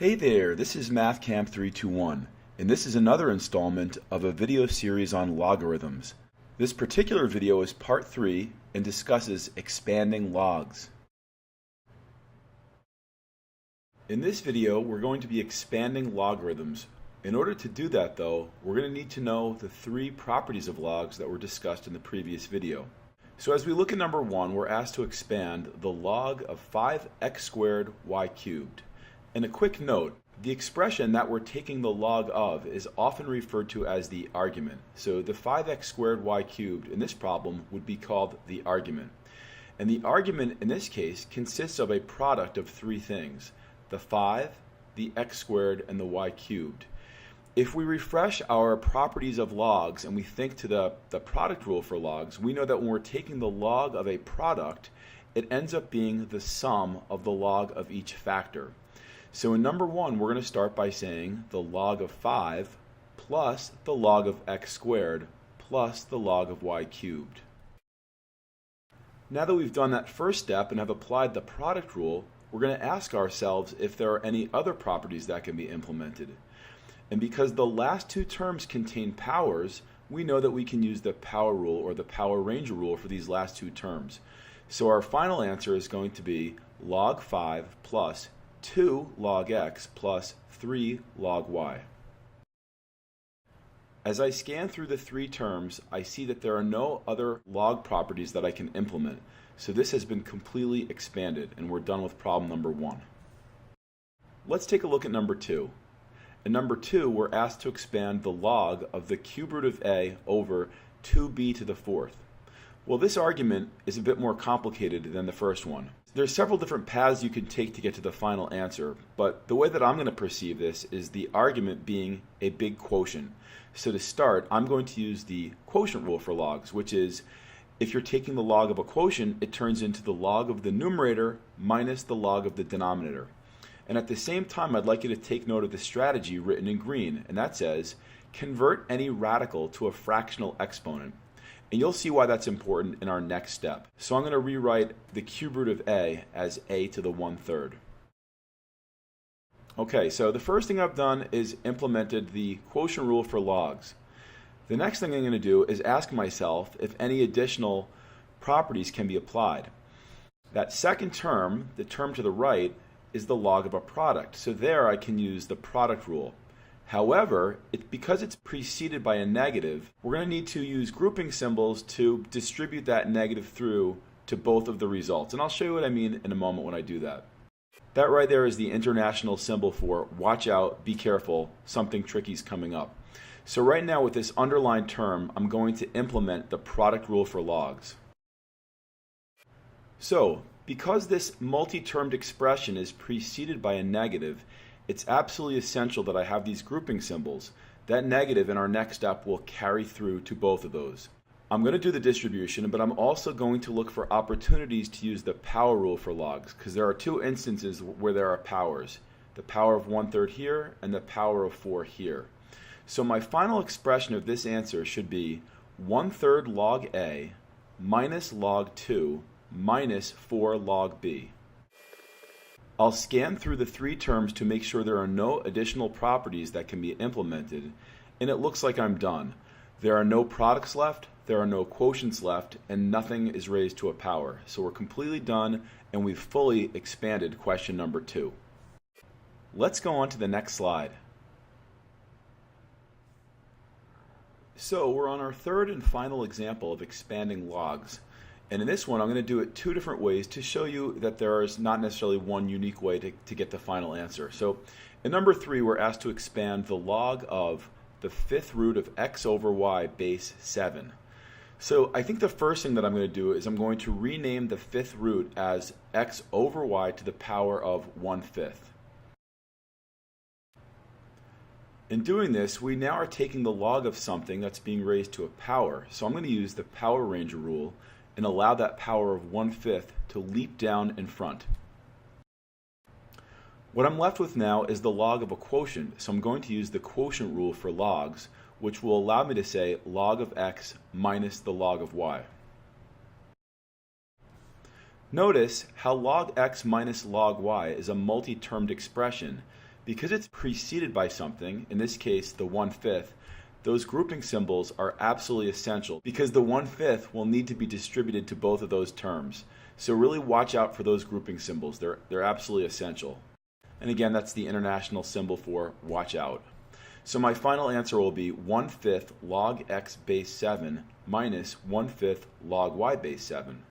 Hey there, this is Mathcamp321, and this is another installment of a video series on logarithms. This particular video is part 3 and discusses expanding logs. In this video, we're going to be expanding logarithms. In order to do that, though, we're going to need to know the 3 properties of logs that were discussed in the previous video. So as we look at number 1, we're asked to expand the log of 5x squared y cubed. And a quick note, the expression that we're taking the log of is often referred to as the argument. So the 5x squared y cubed in this problem would be called the argument. And the argument in this case consists of a product of 3 things: the 5, the x squared, and the y cubed. If we refresh our properties of logs and we think to the product rule for logs, we know that when we're taking the log of a product, it ends up being the sum of the log of each factor. So in number 1, we're going to start by saying the log of 5 plus the log of x squared plus the log of y cubed. Now that we've done that first step and have applied the product rule, we're going to ask ourselves if there are any other properties that can be implemented. And because the last 2 terms contain powers, we know that we can use the power rule or the power ranger rule for these last 2 terms. So our final answer is going to be log 5 plus 2 log x plus 3 log y. As I scan through the 3 terms, I see that there are no other log properties that I can implement. So this has been completely expanded, and we're done with problem number 1. Let's take a look at number 2. In number 2, we're asked to expand the log of the cube root of a over 2b to the 4th. Well, this argument is a bit more complicated than the first one. There's several different paths you can take to get to the final answer, but the way that I'm going to perceive this is the argument being a big quotient. So to start, I'm going to use the quotient rule for logs, which is if you're taking the log of a quotient, it turns into the log of the numerator minus the log of the denominator. And at the same time, I'd like you to take note of the strategy written in green, and that says convert any radical to a fractional exponent. And you'll see why that's important in our next step. So I'm going to rewrite the cube root of a as a to the 1/3. Okay, so the first thing I've done is implemented the quotient rule for logs. The next thing I'm going to do is ask myself if any additional properties can be applied. That second term, the term to the right, is the log of a product. So there I can use the product rule. However, because it's preceded by a negative, we're going to need to use grouping symbols to distribute that negative through to both of the results. And I'll show you what I mean in a moment when I do that. That right there is the international symbol for watch out, be careful, something tricky is coming up. So right now with this underlined term, I'm going to implement the product rule for logs. So, because this multi-termed expression is preceded by a negative, it's absolutely essential that I have these grouping symbols. That negative in our next step will carry through to both of those. I'm going to do the distribution, but I'm also going to look for opportunities to use the power rule for logs, because there are 2 instances where there are powers. The power of 1/3 here and the power of 4 here. So my final expression of this answer should be 1/3 log a minus log 2 minus 4 log b. I'll scan through the 3 terms to make sure there are no additional properties that can be implemented, and it looks like I'm done. There are no products left, there are no quotients left, and nothing is raised to a power. So we're completely done, and we've fully expanded question number 2. Let's go on to the next slide. So we're on our 3rd and final example of expanding logs. And in this one, I'm going to do it 2 different ways to show you that there is not necessarily one unique way to get the final answer. So in number 3, we're asked to expand the log of the 5th root of x over y base 7. So I think the first thing that I'm going to do is I'm going to rename the 5th root as x over y to the power of 1/5. In doing this, we now are taking the log of something that's being raised to a power. So I'm going to use the power ranger rule and allow that power of 1/5 to leap down in front. What I'm left with now is the log of a quotient, so I'm going to use the quotient rule for logs, which will allow me to say log of x minus the log of y. Notice how log x minus log y is a multi-termed expression Because it's preceded by something, in this case the 1/5, those grouping symbols are absolutely essential because the 1/5 will need to be distributed to both of those terms. So really watch out for those grouping symbols. They're absolutely essential. And again, that's the international symbol for watch out. So my final answer will be 1/5 log x base 7 minus 1/5 log y base 7.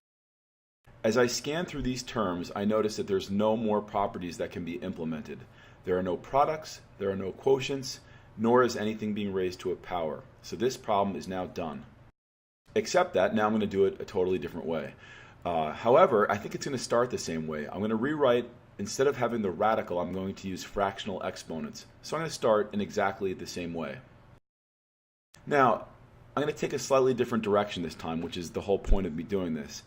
As I scan through these terms, I notice that there's no more properties that can be implemented. There are no products, there are no quotients, nor is anything being raised to a power. So this problem is now done. Except that now I'm going to do it a totally different way. However, I think it's going to start the same way. I'm going to rewrite, instead of having the radical, I'm going to use fractional exponents. So I'm going to start in exactly the same way. Now, I'm going to take a slightly different direction this time, which is the whole point of me doing this.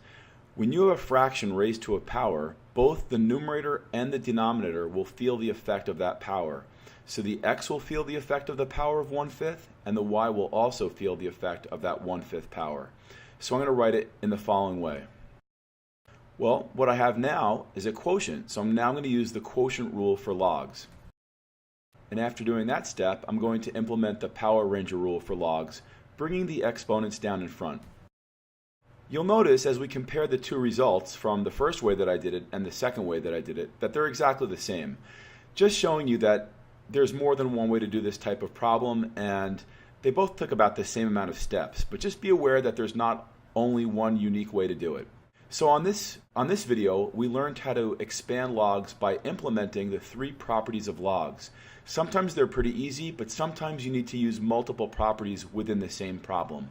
When you have a fraction raised to a power, both the numerator and the denominator will feel the effect of that power. So the x will feel the effect of the power of 1/5, and the y will also feel the effect of that 1/5 power. So I'm going to write it in the following way. Well, what I have now is a quotient, so I'm now going to use the quotient rule for logs. And after doing that step, I'm going to implement the power ranger rule for logs, bringing the exponents down in front. You'll notice as we compare the two results from the first way that I did it and the second way that I did it, that they're exactly the same. Just showing you that there's more than one way to do this type of problem, and they both took about the same amount of steps, but just be aware that there's not only one unique way to do it. So on this video, we learned how to expand logs by implementing the three properties of logs. Sometimes they're pretty easy, but sometimes you need to use multiple properties within the same problem.